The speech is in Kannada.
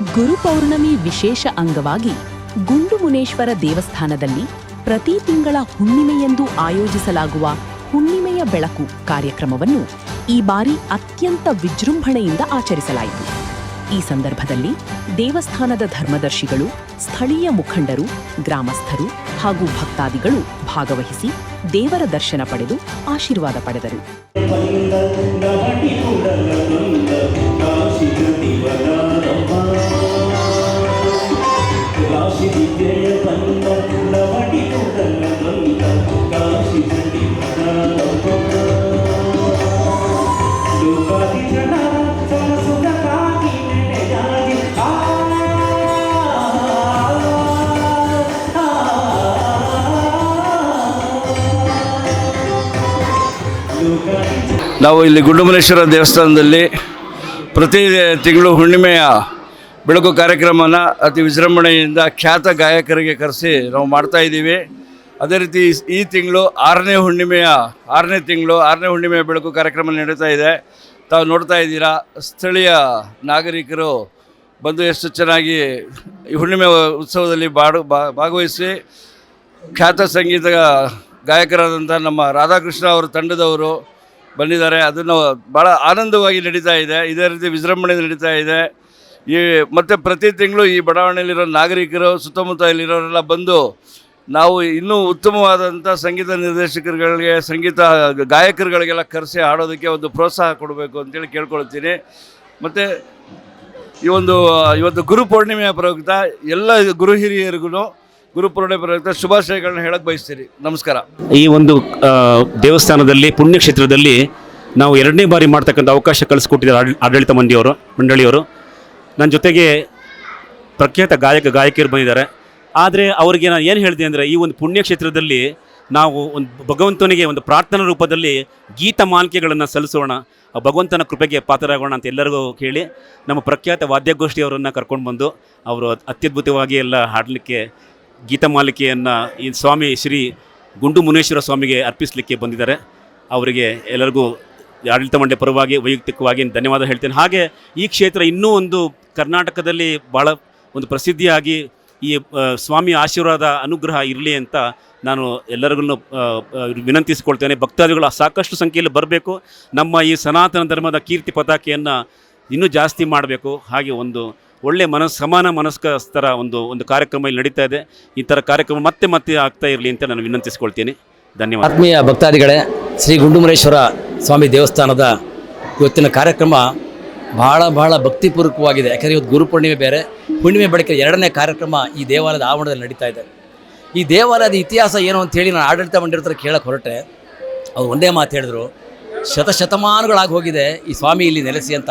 ಗುರುಪೌರ್ಣಮಿ ವಿಶೇಷ ಅಂಗವಾಗಿ ಗುಂಡುಮುನೇಶ್ವರ ದೇವಸ್ಥಾನದಲ್ಲಿ ಪ್ರತಿ ತಿಂಗಳ ಹುಣ್ಣಿಮೆಯಂದು ಆಯೋಜಿಸಲಾಗುವ ಹುಣ್ಣಿಮೆಯ ಬೆಳಕು ಕಾರ್ಯಕ್ರಮವನ್ನು ಈ ಬಾರಿ ಅತ್ಯಂತ ವಿಜೃಂಭಣೆಯಿಂದ ಆಚರಿಸಲಾಯಿತು. ಈ ಸಂದರ್ಭದಲ್ಲಿ ದೇವಸ್ಥಾನದ ಧರ್ಮದರ್ಶಿಗಳು, ಸ್ಥಳೀಯ ಮುಖಂಡರು, ಗ್ರಾಮಸ್ಥರು ಹಾಗೂ ಭಕ್ತಾದಿಗಳು ಭಾಗವಹಿಸಿ ದೇವರ ದರ್ಶನ ಪಡೆದು ಆಶೀರ್ವಾದ ಪಡೆದರು. ನಾವು ಇಲ್ಲಿ ಗುಂಡುಮುನೇಶ್ವರ ದೇವಸ್ಥಾನದಲ್ಲಿ ಪ್ರತಿ ತಿಂಗಳು ಹುಣ್ಣಿಮೆಯ ಬೆಳಕು ಕಾರ್ಯಕ್ರಮನ ಅತಿ ವಿಜೃಂಭಣೆಯಿಂದ ಖ್ಯಾತ ಗಾಯಕರಿಗೆ ಕರೆಸಿ ನಾವು ಮಾಡ್ತಾಯಿದ್ದೀವಿ. ಅದೇ ರೀತಿ ಈ ತಿಂಗಳು 6ನೇ ಹುಣ್ಣಿಮೆಯ ಬೆಳಕು ಕಾರ್ಯಕ್ರಮ ನಡೀತಾ ಇದೆ. ತಾವು ನೋಡ್ತಾ ಇದ್ದೀರಾ, ಸ್ಥಳೀಯ ನಾಗರಿಕರು ಬಂದು ಎಷ್ಟು ಚೆನ್ನಾಗಿ ಈ ಹುಣ್ಣಿಮೆ ಉತ್ಸವದಲ್ಲಿ ಭಾಗವಹಿಸಿ ಖ್ಯಾತ ಸಂಗೀತ ಗಾಯಕರಾದಂಥ ನಮ್ಮ ರಾಧಾಕೃಷ್ಣ ಅವರ ತಂಡದವರು ಬಂದಿದ್ದಾರೆ. ಅದನ್ನು ಭಾಳ ಆನಂದವಾಗಿ ನಡೀತಾ ಇದೆ. ಇದೇ ರೀತಿ ವಿಜೃಂಭಣೆ ನಡೀತಾ ಇದೆ. ಮತ್ತು ಪ್ರತಿ ತಿಂಗಳು ಈ ಬಡಾವಣೆಯಲ್ಲಿರೋ ನಾಗರಿಕರು, ಸುತ್ತಮುತ್ತ ಇಲ್ಲಿರೋರೆಲ್ಲ ಬಂದು ನಾವು ಇನ್ನೂ ಉತ್ತಮವಾದಂಥ ಸಂಗೀತ ನಿರ್ದೇಶಕರುಗಳಿಗೆ, ಸಂಗೀತ ಗಾಯಕರುಗಳಿಗೆಲ್ಲ ಕರೆಸಿ ಹಾಡೋದಕ್ಕೆ ಒಂದು ಪ್ರೋತ್ಸಾಹ ಕೊಡಬೇಕು ಅಂತೇಳಿ ಕೇಳ್ಕೊಳ್ತೀನಿ. ಮತ್ತು ಇವತ್ತು ಗುರುಪೂರ್ಣಿಮೆಯ ಪ್ರಯುಕ್ತ ಎಲ್ಲ ಗುರು ಹಿರಿಯರಿಗೂ ಗುರುಪೂರ್ಣಿಮೆ ಪ್ರಯುಕ್ತ ಶುಭಾಶಯಗಳನ್ನ ಹೇಳಕ್ಕೆ ಬಯಸ್ತೀರಿ. ನಮಸ್ಕಾರ. ಈ ಒಂದು ದೇವಸ್ಥಾನದಲ್ಲಿ, ಪುಣ್ಯಕ್ಷೇತ್ರದಲ್ಲಿ ನಾವು 2ನೇ ಬಾರಿ ಮಾಡ್ತಕ್ಕಂಥ ಅವಕಾಶ ಕಳಿಸ್ಕೊಟ್ಟಿದ್ದಾರೆ ಆಡಳಿತ ಮಂಡಳಿಯವರು. ನನ್ನ ಜೊತೆಗೆ ಪ್ರಖ್ಯಾತ ಗಾಯಕಿಯರು ಬಂದಿದ್ದಾರೆ. ಆದರೆ ಅವರಿಗೆ ನಾನು ಏನು ಹೇಳಿದೆ ಅಂದರೆ, ಈ ಒಂದು ಪುಣ್ಯಕ್ಷೇತ್ರದಲ್ಲಿ ನಾವು ಒಂದು ಭಗವಂತನಿಗೆ ಒಂದು ಪ್ರಾರ್ಥನಾ ರೂಪದಲ್ಲಿ ಗೀತಮಾಲಿಕೆಗಳನ್ನು ಸಲ್ಲಿಸೋಣ, ಭಗವಂತನ ಕೃಪೆಗೆ ಪಾತ್ರರಾಗೋಣ ಅಂತ ಎಲ್ಲರಿಗೂ ಕೇಳಿ ನಮ್ಮ ಪ್ರಖ್ಯಾತ ವಾದ್ಯಗೋಷ್ಠಿಯವರನ್ನು ಕರ್ಕೊಂಡು ಬಂದು ಅವರು ಅತ್ಯದ್ಭುತವಾಗಿ ಎಲ್ಲ ಹಾಡಲಿಕ್ಕೆ ಗೀತಮಾಲಿಕೆಯನ್ನು ಈ ಸ್ವಾಮಿ ಶ್ರೀ ಗುಂಡುಮುನೇಶ್ವರ ಸ್ವಾಮಿಗೆ ಅರ್ಪಿಸಲಿಕ್ಕೆ ಬಂದಿದ್ದಾರೆ. ಅವರಿಗೆ ಎಲ್ಲರಿಗೂ ಆಡಳಿತ ಮಂಡಳಿ ಪರವಾಗಿ ವೈಯಕ್ತಿಕವಾಗಿ ಧನ್ಯವಾದ ಹೇಳ್ತೇನೆ. ಹಾಗೆ ಈ ಕ್ಷೇತ್ರ ಇನ್ನೂ ಒಂದು ಕರ್ನಾಟಕದಲ್ಲಿ ಭಾಳ ಒಂದು ಪ್ರಸಿದ್ಧಿಯಾಗಿ ಈ ಸ್ವಾಮಿ ಆಶೀರ್ವಾದ ಅನುಗ್ರಹ ಇರಲಿ ಅಂತ ನಾನು ಎಲ್ಲರಿಗೂ ವಿನಂತಿಸಿಕೊಳ್ತೇನೆ. ಭಕ್ತಾದಿಗಳು ಸಾಕಷ್ಟು ಸಂಖ್ಯೆಯಲ್ಲಿ ಬರಬೇಕು. ನಮ್ಮ ಈ ಸನಾತನ ಧರ್ಮದ ಕೀರ್ತಿ ಪತಾಕೆಯನ್ನು ಇನ್ನೂ ಜಾಸ್ತಿ ಮಾಡಬೇಕು. ಹಾಗೆ ಒಂದು ಒಳ್ಳೆ ಸಮಾನ ಮನಸ್ಕರ ಒಂದು ಕಾರ್ಯಕ್ರಮ ಇಲ್ಲಿ ನಡೀತಾ ಇದೆ. ಈ ಥರ ಕಾರ್ಯಕ್ರಮ ಮತ್ತೆ ಆಗ್ತಾ ಇರಲಿ ಅಂತ ನಾನು ವಿನಂತಿಸಿಕೊಳ್ತೀನಿ. ಧನ್ಯವಾದ. ಆತ್ಮೀಯ ಭಕ್ತಾದಿಗಳೇ, ಶ್ರೀ ಗುಂಡುಮುನೇಶ್ವರ ಸ್ವಾಮಿ ದೇವಸ್ಥಾನದ ಇವತ್ತಿನ ಕಾರ್ಯಕ್ರಮ ಬಹಳ ಭಕ್ತಿಪೂರ್ವಕವಾಗಿದೆ. ಯಾಕಂದರೆ ಇವತ್ತು ಗುರುಪೂರ್ಣಿಮೆ ಬೇರೆ, ಹುಣ್ಣಿಮೆ ಬೆಳಕಿನ 2ನೇ ಕಾರ್ಯಕ್ರಮ ಈ ದೇವಾಲಯದ ಆವರಣದಲ್ಲಿ ನಡೀತಾ ಇದೆ. ಈ ದೇವಾಲಯದ ಇತಿಹಾಸ ಏನು ಅಂಥೇಳಿ ನಾನು ಆಡಳಿತ ಮಂಡಳಿ ಹತ್ರ ಕೇಳಕ್ಕೆ ಹೊರಟೆ. ಅವ್ರು ಒಂದೇ ಮಾತು ಹೇಳಿದ್ರು, ಶತಮಾನಗಳಾಗಿ ಹೋಗಿದೆ ಈ ಸ್ವಾಮಿ ಇಲ್ಲಿ ನೆಲೆಸಿ ಅಂತ.